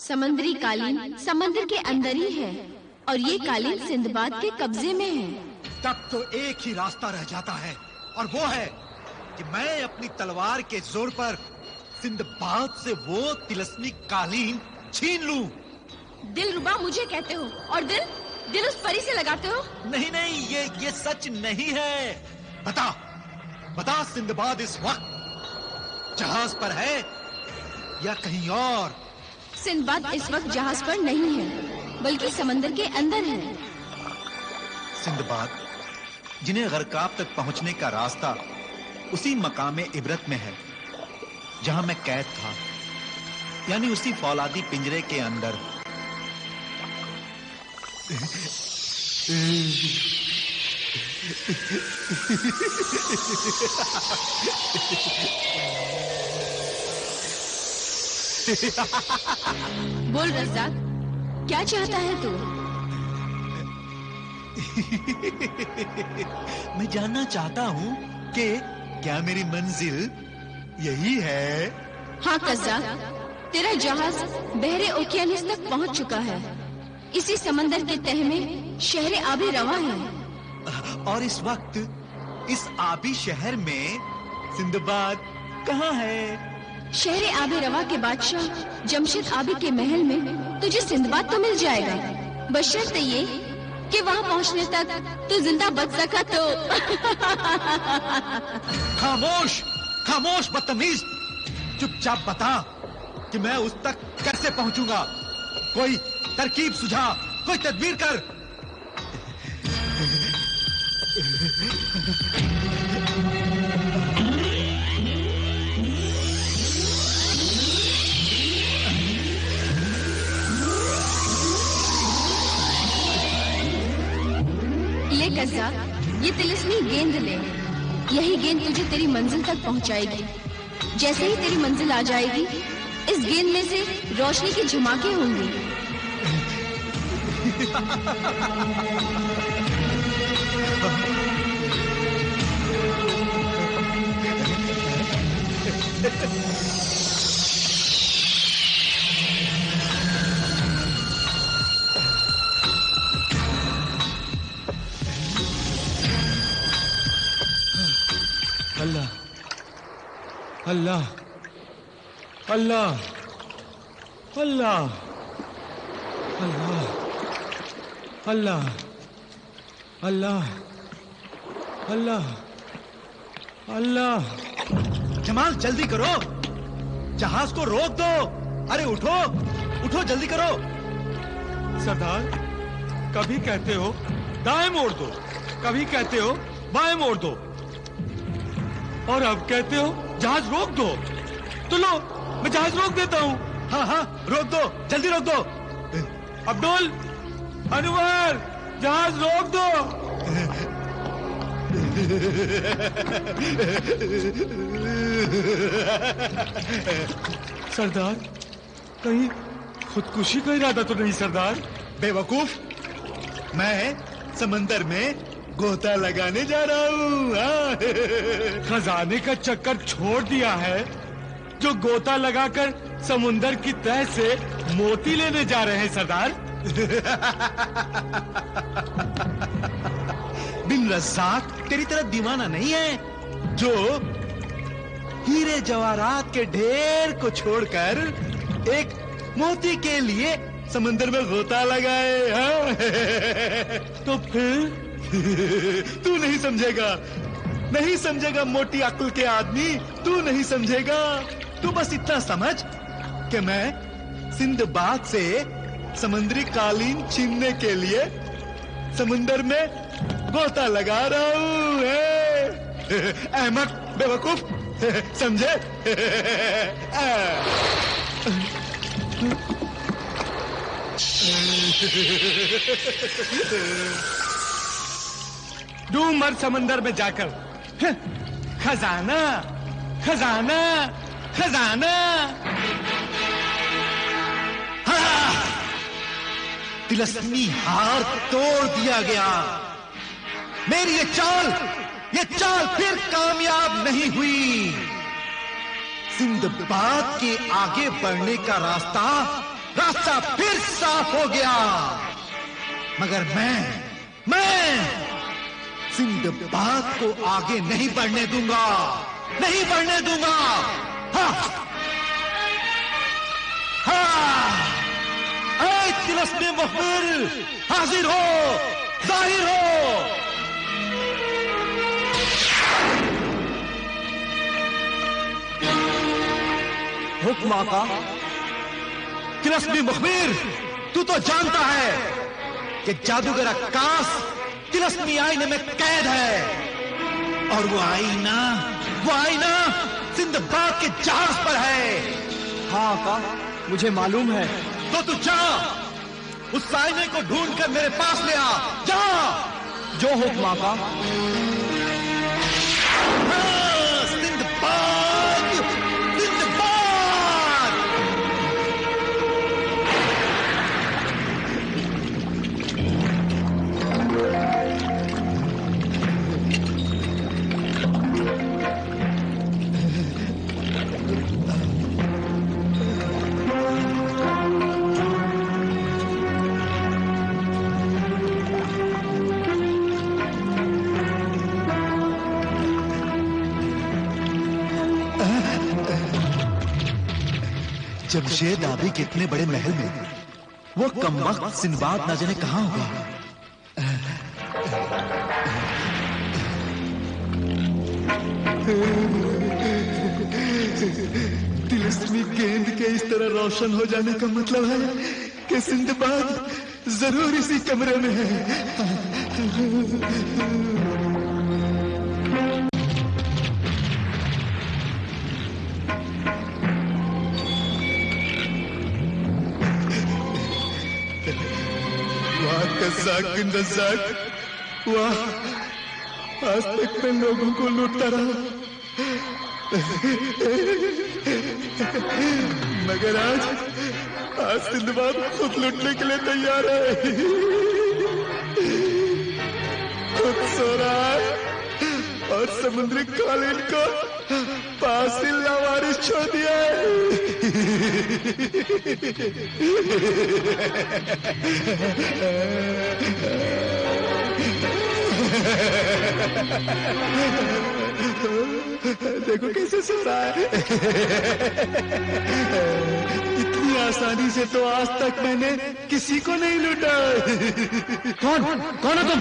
समंदरी कालीन समंदर के अंदर ही है और ये कालीन सिंदबाद के कब्जे में है। तब तो एक ही रास्ता रह जाता है और वो है कि मैं अपनी तलवार के जोर पर सिंदबाद से वो तिलस्मी कालीन छीन लूं। दिलरुबा मुझे कहते हो और दिल उस परी से लगाते हो? नहीं नहीं, ये सच नहीं है। बता सिंदबाद इस वक्त जहाज पर है या कहीं और? सिंदबाद इस वक्त जहाज पर नहीं है बल्कि समंदर के अंदर है। सिंदबाद जिन्हें गरकाब तक पहुंचने का रास्ता उसी मकामे इबरत में है जहां मैं कैद था, यानी उसी फौलादी पिंजरे के अंदर। बोल रज़ाक, क्या चाहता है तू? मैं जानना चाहता हूँ कि क्या मेरी मंजिल यही है? हाँ कज़्ज़ाक, तेरा जहाज बहरे ओकियानिस तक पहुँच चुका है। इसी समंदर के तह में शहर आबी रवा है। और इस वक्त इस आबी शहर में सिंदबाद कहाँ है? शहर आबी रवा के बादशाह जमशेद आबी के महल में तुझे सिंदबाद तो मिल जाएगा, बशर्ते ये कि वहाँ पहुँचने तक तू जिंदा बच सका तो। खामोश बदतमीज, चुपचाप बता कि मैं उस तक कैसे पहुंचूंगा। कोई तरकीब सुझा, कोई तदबीर कर। ले कज़्ज़ाक, ये तिलिस्मी गेंद ले। यही गेंद तुझे तेरी मंजिल तक पहुंचाएगी। जैसे ही तेरी मंजिल आ जाएगी, इस गेंद में से रोशनी के झमाके होंगे। अल्लाह अल्लाह अल्लाह अल्लाह अल्लाह अल्लाह अल्लाह अल्लाह। जमाल जल्दी करो, जहाज को रोक दो। अरे उठो जल्दी करो। सरदार, कभी कहते हो दाएं मोड़ दो, कभी कहते हो बाएं मोड़ दो, और अब कहते हो जहाज रोक दो। तो लो, मैं जहाज रोक देता हूँ। हाँ रोक दो, जल्दी रोक दो। अब्दुल, अनवर, जहाज रोक दो। सरदार, कहीं खुदकुशी का इरादा तो नहीं? सरदार बेवकूफ, मैं समंदर में गोता लगाने जा रहा हूँ। खजाने का चक्कर छोड़ दिया है जो गोता लगाकर समुंदर की तह से मोती लेने जा रहे हैं सरदार। बिन रज़ाक तेरी तरह दीवाना नहीं है जो हीरे जवाहरात के ढेर को छोड़कर एक मोती के लिए समंदर में गोता लगाए। हाँ? तो फिर तू नहीं समझेगा मोटी अक्ल के आदमी, तू नहीं समझेगा। तू बस इतना समझ कि मैं सिंदबाद से समंदरी कालीन छीनने के लिए समुंदर में गोता लगा रहा हूँ। अहमक, बेवकूफ, समझे? डूब मर समंदर में जाकर। खजाना खजाना खजाना। तिलस्मी हार तोड़ दिया गया। मेरी ये चाल फिर कामयाब नहीं हुई। सिंदबाद के आगे बढ़ने का रास्ता रास्ता फिर साफ हो गया। मगर मैं सिंदबाद को आगे नहीं बढ़ने दूंगा, नहीं बढ़ने दूंगा। हाँ हाँ, ऐ तिलस्मी मुखबिर, हाजिर हो, जाहिर हो। हुक्म आका। तिलस्मी मुखबिर, तू तो जानता है कि जादूगर अक्कास तिलस्मी आईने में कैद है, और वो आईना सिंदबाद के जहाज पर है। हाँ आका, मुझे मालूम है। तो तू जा, उस आईने को ढूंढ कर मेरे पास ले आ, जा। जो हुक्म आका। हाँ, सिंदबाद, सिंदबाद। जमशेद आबी के इतने बड़े महल में वो कमबख्त सिंदबाद ना जाने कहां होगा। तिलस्मी गेंद के इस तरह रोशन हो जाने का मतलब है कि सिंदबाद जरूर इसी कमरे में है। कज़्ज़ाक बिन रज़्ज़ाक, वाह, आज तक मैं लोगों को लूटता रहा, मगर आज सिंदबाद खुद लूटने के लिए तैयार है। खुद सो रहा है और समुद्री कालीन को पासिल लावारिस छोड़ दिया है। देखो कैसे सो रहा है। इतनी आसानी से तो आज तक मैंने किसी को नहीं लूटा। कौन है तुम?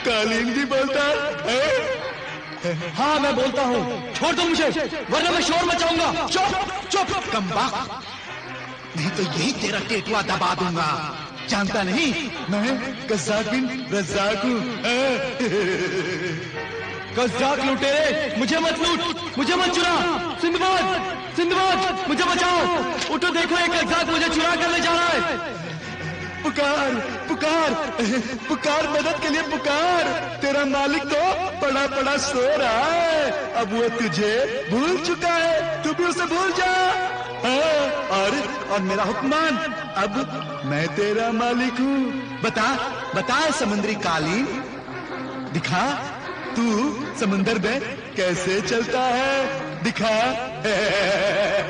कालीन भी बोलता है? हाँ मैं बोलता हूँ, छोड़ दो मुझे वरना मैं शोर मचाऊंगा। चुप कमबख्त, नहीं तो यही तेरा टेटुआ दबा दूंगा। जानता नहीं मैं कज़्ज़ाक बिन रज़्ज़ाक हूँ। कज़्ज़ाक लुटेरे, मुझे मत लूट, मुझे मत चुरा। सिंदबाद मुझे बचाओ, उठो, देखो एक कज़्ज़ाक मुझे चुरा कर ले जा रहा है। पुकार पुकार पुकार, मदद के लिए पुकार। तेरा मालिक तो पड़ा पड़ा सो रहा है, अब वो तुझे भूल चुका है, तू भी उसे भूल जा। और मेरा हुक्मान, अब मैं तेरा मालिक हूँ। बता समुद्री कालीन, दिखा तू समंदर में कैसे चलता है, दिखा।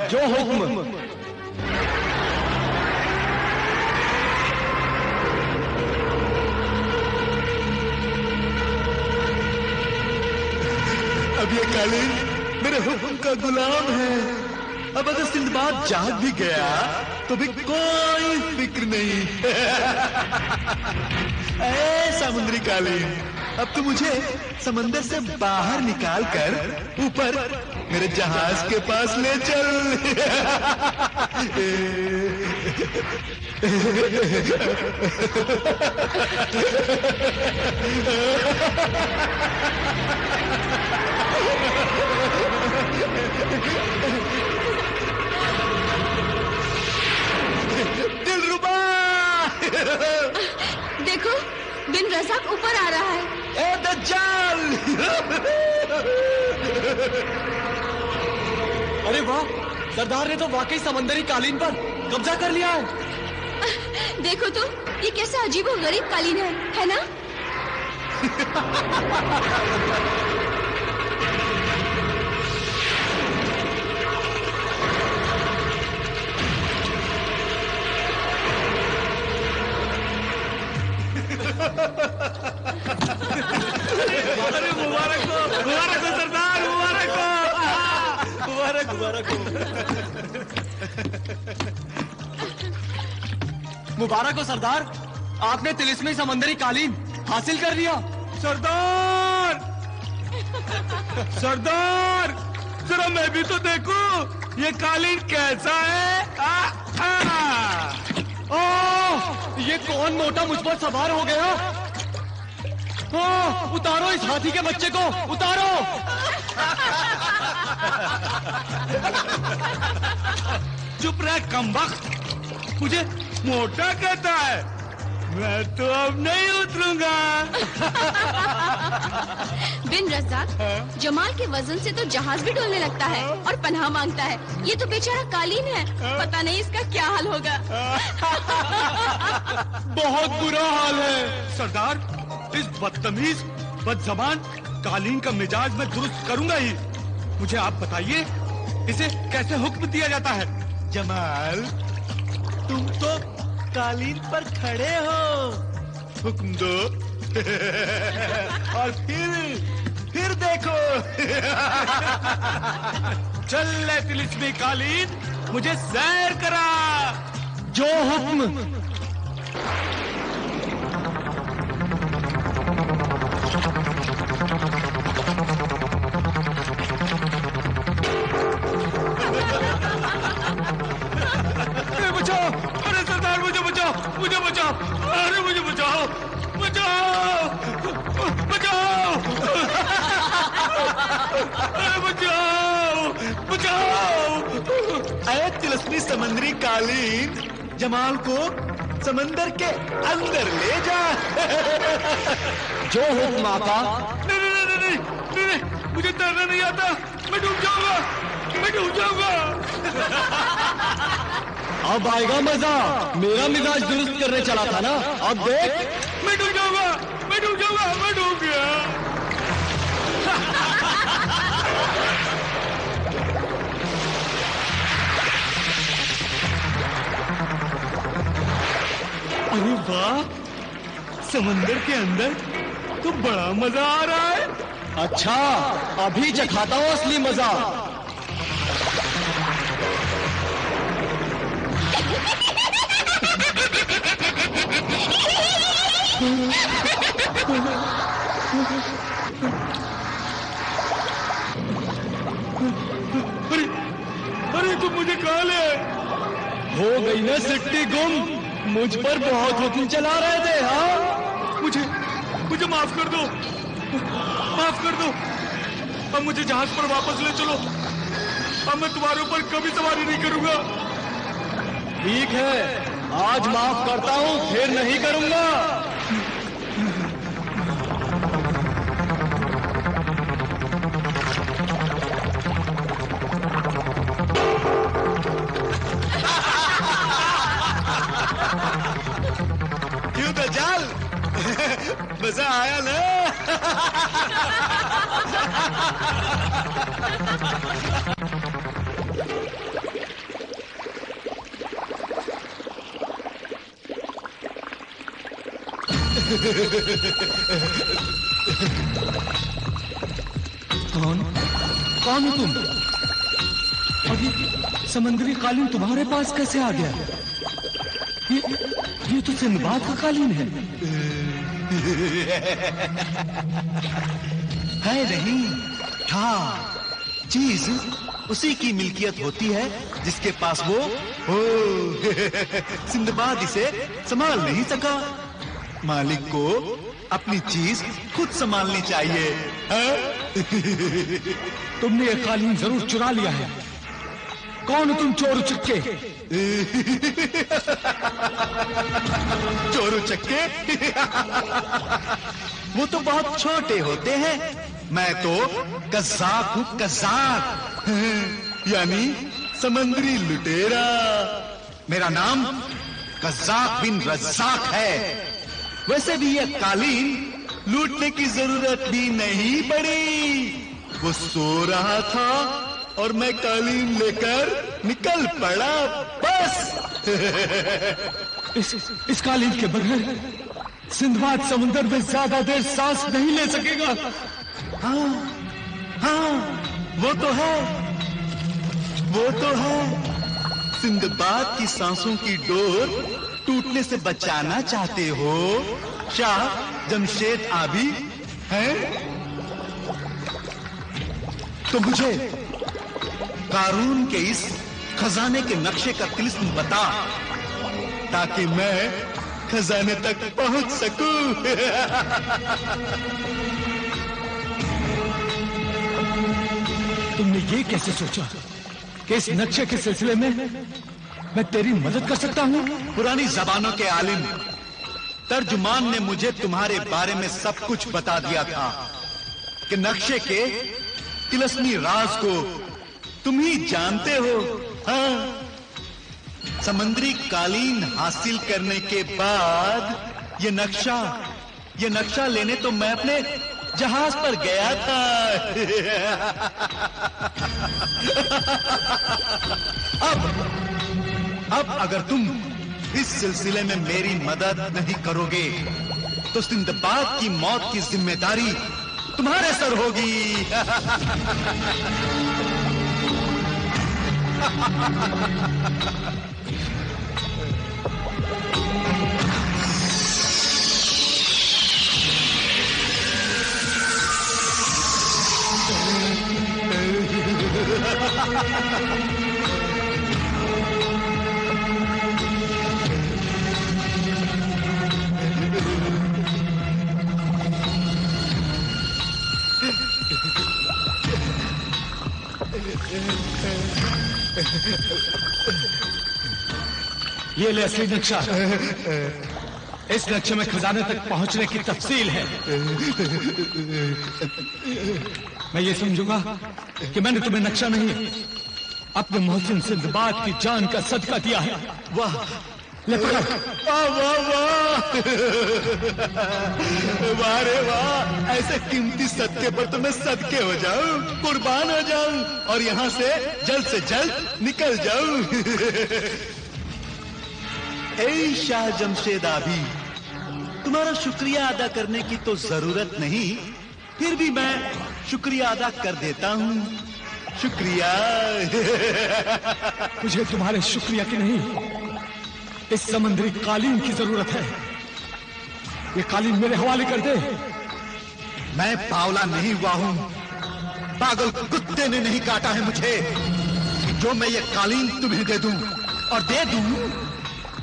जो हुक्म। अब ये कालीन मेरे हुक्म का गुलाम है। अब अगर सिंदबाद जाग भी गया तो भी कोई फिक्र नहीं। ऐ समुद्री कालीन, अब तू मुझे समंदर से बाहर निकाल कर ऊपर मेरे जहाज के पास ले चल। दिलरुबा, देखो बिन रज़्ज़ाक ऊपर आ रहा है। ए दज्जाल! अरे वाह, सरदार ने तो वाकई समंदरी कालीन पर कब्जा कर लिया है। देखो तो ये कैसा अजीब और गरीब कालीन है ना? अरे मुबारक हो सरदार, मुबारक हो, मुबारक मुबारक हो। मुबारक हो सरदार, आपने तिलिस्मी समंदरी कालीन हासिल कर लिया। सरदार, सरदार, जरा मैं भी तो देखूं ये कालीन कैसा है। ओह, ये कौन मोटा मुझ पर सवार हो गया? उतारो इस हाथी के बच्चे को, उतारो। चुप रह कमबख्त, मुझे मोटा कहता है। मैं तो अब नहीं उतरूंगा। बिन रज़ाक, जमाल के वजन से तो जहाज भी डोलने लगता है और पनाह मांगता है। ये तो बेचारा कालीन है, पता नहीं इसका क्या हाल होगा। बहुत बुरा हाल है सरदार, इस बदतमीज बदजबान कालीन का मिजाज मैं दुरुस्त करूंगा ही। मुझे आप बताइए, इसे कैसे हुक्म दिया जाता है? जमाल, तुम तो कालीन पर खड़े हो, हुक्म दो। और फिर देखो। चल ले तिलिस्मी कालीन, मुझे सैर करा। जो हुक्म। बचाओ, अरे सरदार मुझे बचाओ, मुझे बचाओ, अरे मुझे बचाओ, बचाओ, बचाओ, अरे बचाओ, बचाओ। अरे तिलिस्मी समंदरी कालीन, जमाल को समंदर के अंदर ले जा। जो हुक्म आका। नहीं नहीं नहीं नहीं नहीं, मुझे तैरना नहीं आता, मैं डूब जाऊंगा, मैं डूब जाऊंगा। अब आएगा मजा। मेरा मिजाज दुरुस्त करने चला था ना, अब देख। मैं डूब जाऊंगा, मैं डूब जाऊंगा, मैं डूब गया। अरे वाह, समंदर के अंदर तो बड़ा मजा आ रहा है। अच्छा, अभी चखाता हूँ असली मजा। अरे अरे तुम मुझे कहाँ ले? हो गई ना सिट्टी गुम, मुझ पर बहुत हुक्म चला रहे थे। हाँ, मुझे माफ कर दो, माफ कर दो। अब मुझे जहाज पर वापस ले चलो। अब मैं तुम्हारे ऊपर कभी सवारी नहीं करूंगा। ठीक है, आज माफ करता हूँ, फिर नहीं करूंगा। क्यों दज्जाल, मजा आया ना? कौन हो तुम? और ये समंदरी कालीन तुम्हारे पास कैसे आ गया? ये तो सिंदबाद का कालीन है। है नहीं, था। चीज उसी की मिल्कियत होती है जिसके पास वो हो। सिंदबाद इसे संभाल नहीं सका। मालिक को अपनी चीज खुद संभालनी चाहिए। तुमने ये कालीन जरूर चुरा लिया है। कौन हो तुम चोर उचक्के? चोर उचक्के? वो तो बहुत छोटे होते हैं। मैं तो कज़्ज़ाक हूँ, कज़्ज़ाक, यानी समंदरी लुटेरा। मेरा नाम कज़्ज़ाक बिन रज़्ज़ाक है। वैसे भी ये कालीन लूटने की जरूरत भी नहीं पड़ी। वो सो रहा था और मैं कालीन लेकर निकल पड़ा, बस। इस कालीन के बगैर सिंधबाद समुंदर में ज्यादा देर सांस नहीं ले सकेगा। हाँ हाँ, वो तो है, वो तो है। सिंधबाद की सांसों की डोर टूटने से बचाना चाहते हो शाह जमशेद आबी हैं? तो मुझे कारून के इस खजाने के नक्शे का तिलिस्म बता, ताकि मैं खजाने तक पहुंच सकूं। तुमने ये कैसे सोचा कि इस नक्शे के सिलसिले में मैं तेरी मदद कर सकता हूं? पुरानी जबानों के आलिम तर्जुमान ने मुझे तुम्हारे बारे में सब कुछ बता दिया था कि नक्शे के तिलस्मी राज को तुम ही जानते हो। हाँ, समुद्री कालीन हासिल करने के बाद ये नक्शा लेने तो मैं अपने जहाज पर गया था। अब अगर तुम इस सिलसिले में मेरी मदद नहीं करोगे तो सिंधबाद की मौत की जिम्मेदारी तुम्हारे सर होगी। ये ले असली नक्शा। इस नक्शे में खजाने तक पहुंचने की तफसील है। मैं ये समझूंगा कि मैंने तुम्हें नक्शा नहीं, अपने मोहसिन सिंधबाद की जान का सदका दिया है। वाह, ले पकड़। वाह वाह वाह, वाह रे वाह, ऐसे कीमती सदके पर तो मैं सदके हो जाऊं, कुर्बान हो जाऊं और यहाँ से जल्द निकल जाऊं। ऐ शाह जमशेद आबी, तुम्हारा शुक्रिया अदा करने की तो जरूरत नहीं, फिर भी मैं शुक्रिया अदा कर देता हूँ। शुक्रिया। मुझे तुम्हारे शुक्रिया की नहीं, इस समुद्री कालीन की जरूरत है। ये कालीन मेरे हवाले कर दे। मैं बावला नहीं हुआ हूं, पागल कुत्ते ने नहीं काटा है मुझे। जो मैं ये कालीन तुम्हें दे दूं और दे दूं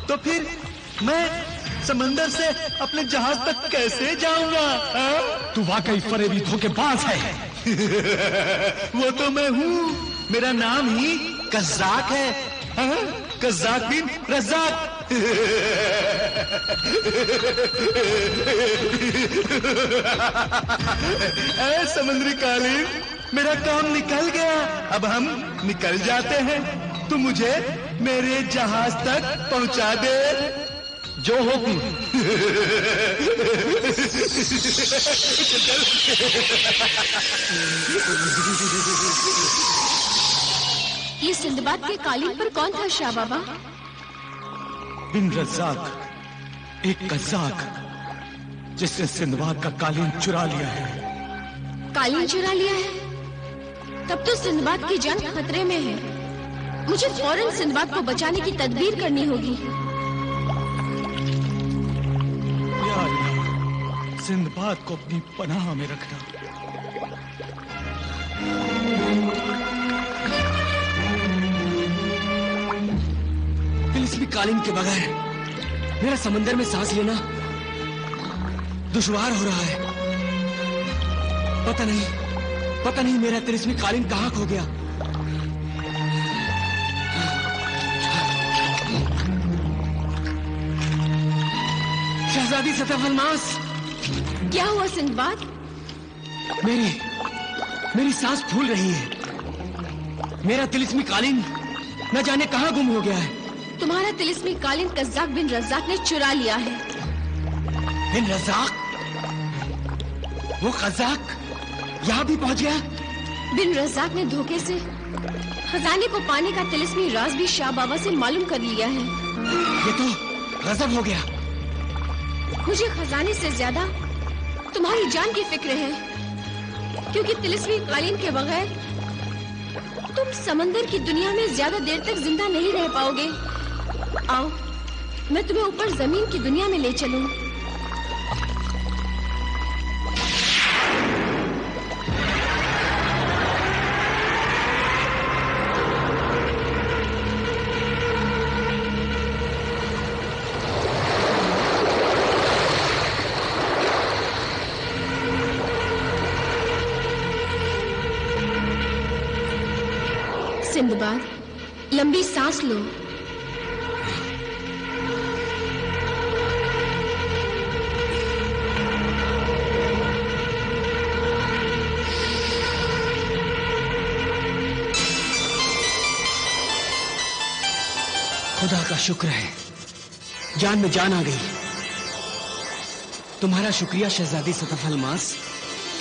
तो फिर मैं समंदर से अपने जहाज तक कैसे जाऊंगा? तू वाकई फरेबी धोखेबाज है। वो तो मैं हूँ, मेरा नाम ही कज़्ज़ाक है। कज़्ज़ाक बिन रज़्ज़ाक। ऐ समुद्री कालीन, मेरा काम निकल गया, अब हम निकल जाते हैं। तू मुझे मेरे जहाज तक पहुंचा दे। जो हुक्म। ये सिंधबाद के कालीन पर कौन था शाह बाबा? बिन रज़्ज़ाक, एक कज़्ज़ाक, जिसने सिंधबाद का कालीन चुरा लिया है। कालीन चुरा लिया है? तब तो सिंधबाद की जान खतरे में है। मुझे फौरन सिंधबाद को बचाने की तदबीर करनी होगी। या अल्लाह, सिंधबाद को अपनी पनाह में रखना। तिलिस्मी कालीन के बगैर मेरा समंदर में सांस लेना दुश्वार हो रहा है। पता नहीं मेरा तिलिस्मी कालीन कहाँ खो गया। शहजादी सतफ अलमास। क्या हुआ सिंधबाद? मेरी सांस फूल रही है। मेरा तिलिस्मी कालीन न जाने कहाँ गुम हो गया है। तुम्हारा तिलिस्मी कालीन कज़्ज़ाक बिन रज़्ज़ाक ने चुरा लिया है। बिन रज़्ज़ाक? वो कज़्ज़ाक यहाँ भी पहुंच गया? बिन रज़्ज़ाक ने धोखे से खजाने को पाने का तिलिस्मी राज भी शाह बाबा से मालूम कर लिया है। ये तो गजब हो गया। मुझे खजाने से ज्यादा तुम्हारी जान की फिक्र है, क्योंकि तिलिस्मी कालीन के बगैर तुम समंदर की दुनिया में ज्यादा देर तक जिंदा नहीं रह पाओगे। आओ, मैं तुम्हें ऊपर जमीन की दुनिया में ले चलूं। सिंदबाद, लंबी सांस लो। खुदा का शुक्र है, जान में जान आ गई। तुम्हारा शुक्रिया शहजादी सतफ अलमास।